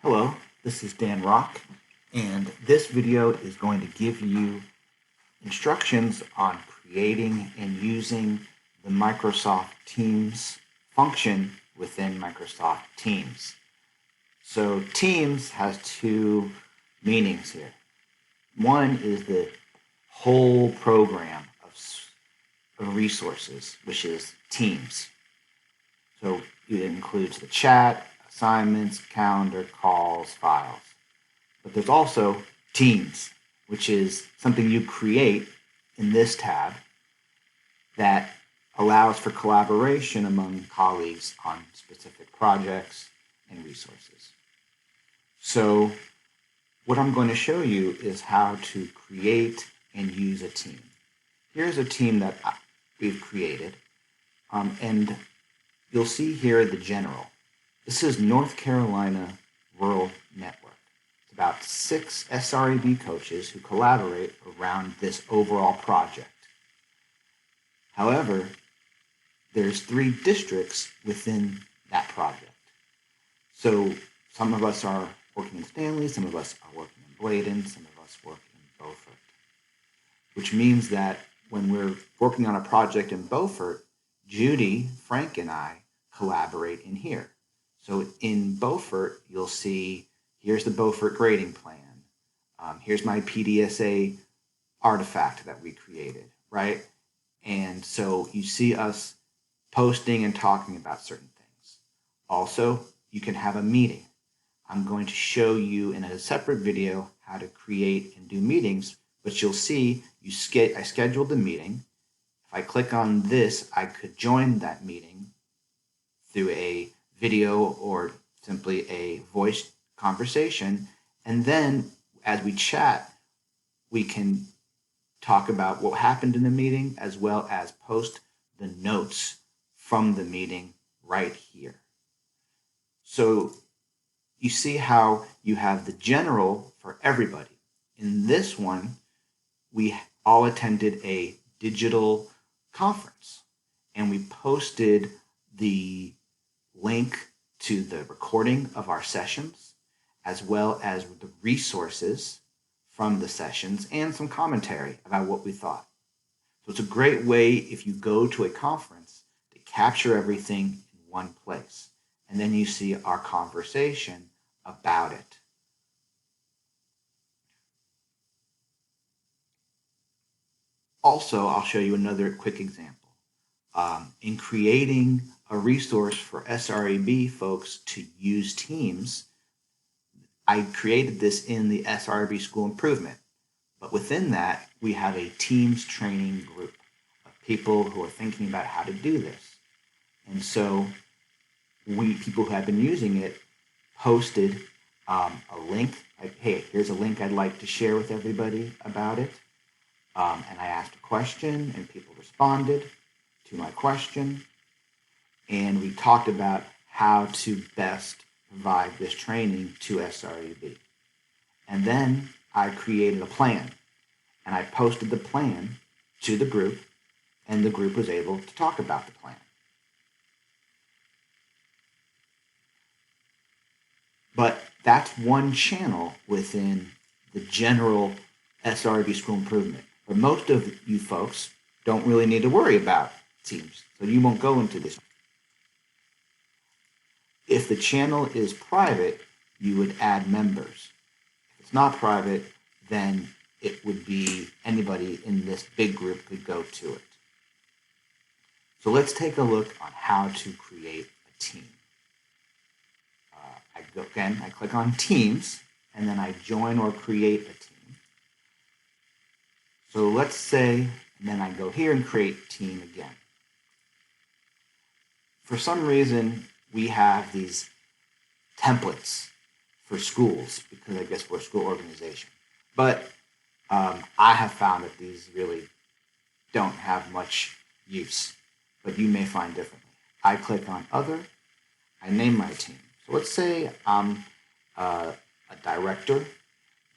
Hello, this is Dan Rock, and this video is going to give you instructions on creating and using the Microsoft Teams function within Microsoft Teams. So Teams has two meanings here. One is the whole program of resources, which is Teams. So it includes the chat, assignments, calendar, calls, files. But there's also Teams, which is something you create in this tab that allows for collaboration among colleagues on specific projects and resources. So what I'm going to show you is how to create and use a team. Here's a team that we've created, and you'll see here the general. This is North Carolina Rural Network. It's about 6 SREB coaches who collaborate around this overall project. However, there's 3 districts within that project. So some of us are working in Stanley, some of us are working in Bladen, some of us work in Beaufort. Which means that when we're working on a project in Beaufort, Judy, Frank, and I collaborate in here. So in Beaufort, you'll see, here's the Beaufort grading plan. Here's my PDSA artifact that we created, right? And so you see us posting and talking about certain things. Also, you can have a meeting. I'm going to show you in a separate video how to create and do meetings, but you'll see I scheduled the meeting. If I click on this, I could join that meeting through a video or simply a voice conversation. And then as we chat, we can talk about what happened in the meeting as well as post the notes from the meeting right here. So you see how you have the general for everybody. In this one, we all attended a digital conference and we posted the link to the recording of our sessions, as well as the resources from the sessions and some commentary about what we thought. So it's a great way if you go to a conference to capture everything in one place. And then you see our conversation about it. Also, I'll show you another quick example. In creating a resource for SREB folks to use Teams, I created this in the SREB School Improvement. But within that, we have a Teams training group of people who are thinking about how to do this. And so people who have been using it posted a link, like, hey, here's a link I'd like to share with everybody about it. And I asked a question and people responded to my question. And we talked about how to best provide this training to SREB. And then I created a plan and I posted the plan to the group and the group was able to talk about the plan. But that's one channel within the general SREB School Improvement. But most of you folks don't really need to worry about Teams, so you won't go into this. If the channel is private, you would add members. If it's not private, then it would be anybody in this big group could go to it. So let's take a look on how to create a team. I click on Teams, and then I join or create a team. So let's say, and then I go here and create team again. For some reason, we have these templates for schools because I guess we're a school organization. But I have found that these really don't have much use, but you may find differently. I click on Other, I name my team. So let's say I'm a director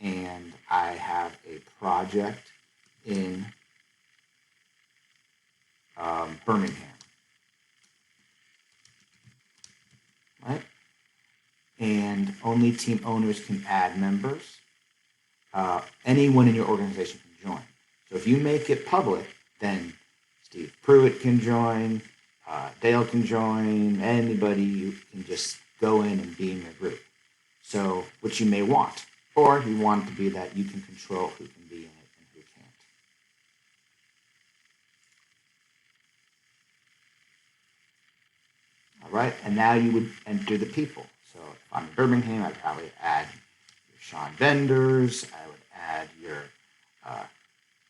and I have a project in Birmingham. Right? and only team owners can add members. Anyone in your organization can join. So if you make it public, then Steve Pruitt can join, Dale can join, anybody, you can just go in and be in your group. So, which you may want, or you want it to be that you can control who can be in it and who can't. All right, and now you would enter the people. So if I'm in Birmingham, I'd probably add your Sean Benders, I would add your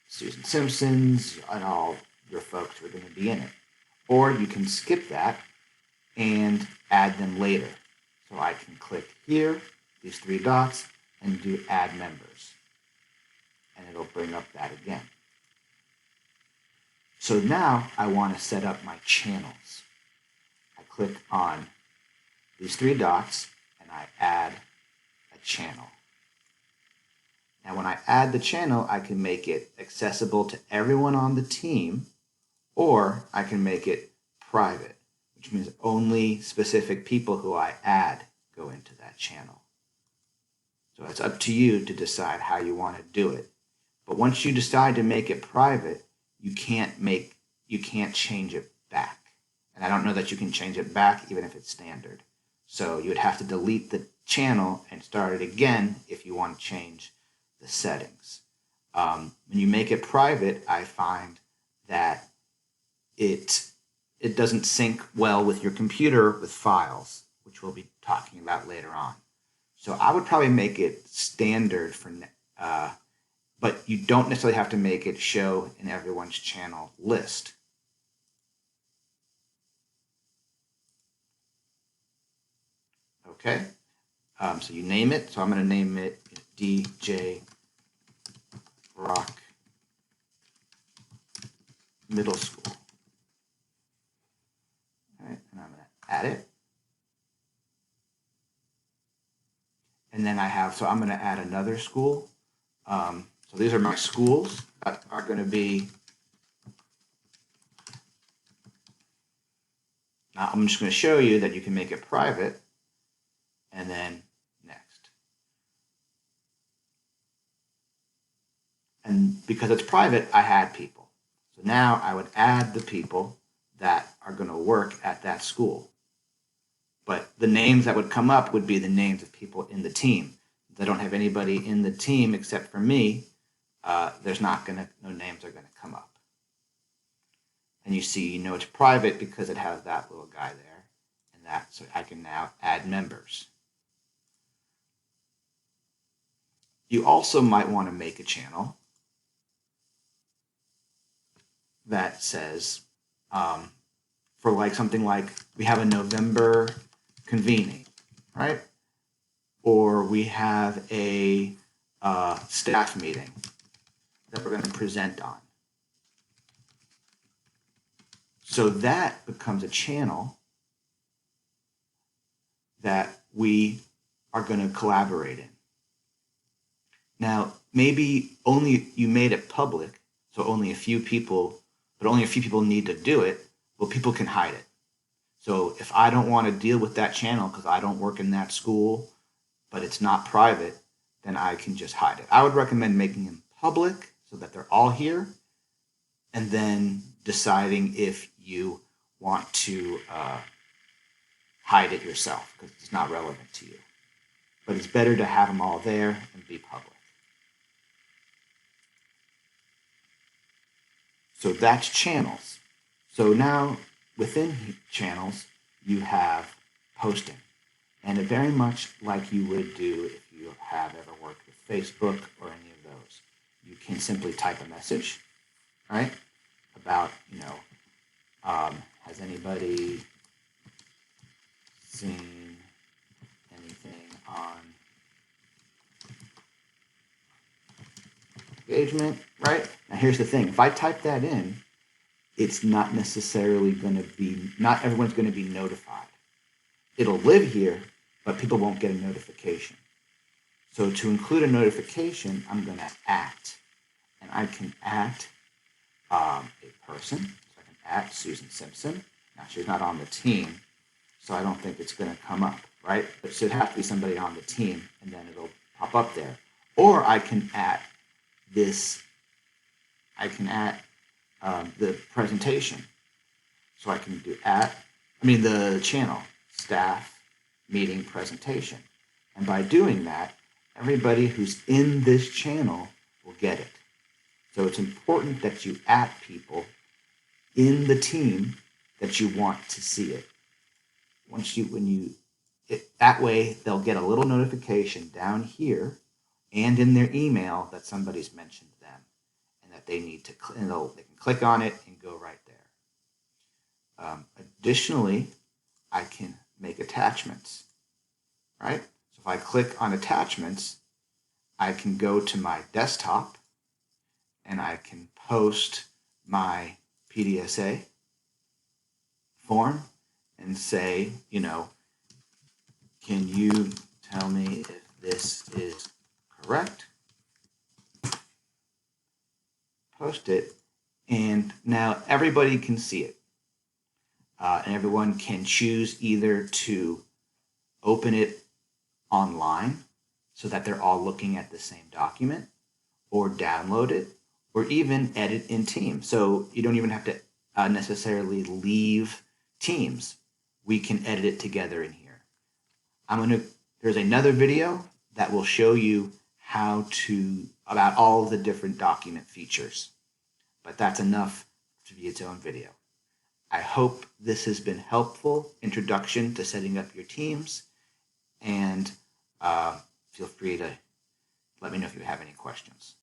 Susan Simpsons, and all your folks who are going to be in it. Or you can skip that and add them later. So I can click here, these three dots, and do add members. And it'll bring up that again. So now I want to set up my channels. I click on these three dots and I add a channel. Now when I add the channel, I can make it accessible to everyone on the team, or I can make it private, which means only specific people who I add go into that channel. So it's up to you to decide how you want to do it. But once you decide to make it private, you can't change it back. And I don't know that you can change it back even if it's standard. So you would have to delete the channel and start it again if you want to change the settings. When you make it private, I find that it doesn't sync well with your computer with files, which we'll be talking about later on. So I would probably make it standard for, but you don't necessarily have to make it show in everyone's channel list. Okay, so you name it. So I'm going to name it DJ Rock Middle School. All right, and I'm going to add it. And then I'm going to add another school. So these are my schools that are going to be, now I'm just going to show you that you can make it private and then next. And because it's private, I had people. So now I would add the people that are going to work at that school. But the names that would come up would be the names of people in the team. If I don't have anybody in the team except for me, no names are going to come up. And you know it's private because it has that little guy there, and so I can now add members. You also might want to make a channel that says, for like something like we have a November convening, right? Or we have a staff meeting that we're going to present on. So that becomes a channel that we are going to collaborate in. Now, maybe only you made it public, so only a few people, but only a few people need to do it. Well, people can hide it. So if I don't want to deal with that channel because I don't work in that school, but it's not private, then I can just hide it. I would recommend making them public so that they're all here, and then deciding if you want to hide it yourself because it's not relevant to you. But it's better to have them all there and be public. So that's channels. So now within channels, you have posting. And it very much like you would do if you have ever worked with Facebook or any of those. You can simply type a message, right? About, has anybody seen anything on engagement, right? Now here's the thing. If I type that in, it's not necessarily not everyone's going to be notified. It'll live here, but people won't get a notification. So to include a notification, I'm going to @ and I can @ a person. So I can @ Susan Simpson. Now she's not on the team, so I don't think it's going to come up, right? But it should have to be somebody on the team, and then it'll pop up there. Or I can add this, I can add the presentation. So I can do the channel, staff, meeting, presentation. And by doing that, everybody who's in this channel will get it. So it's important that you add people in the team that you want to see it. That way they'll get a little notification down here and in their email that somebody's mentioned them and that they need to, they can click on it and go right there. Additionally, I can make attachments, right? So if I click on attachments, I can go to my desktop and I can post my PDSA form and say, can you tell me if this is correct? Post it, and now everybody can see it. And everyone can choose either to open it online so that they're all looking at the same document, or download it, or even edit in Teams. So you don't even have to necessarily leave Teams. We can edit it together in here. There's another video that will show you about all the different document features, but that's enough to be its own video. I hope this has been helpful introduction to setting up your teams, and feel free to let me know if you have any questions.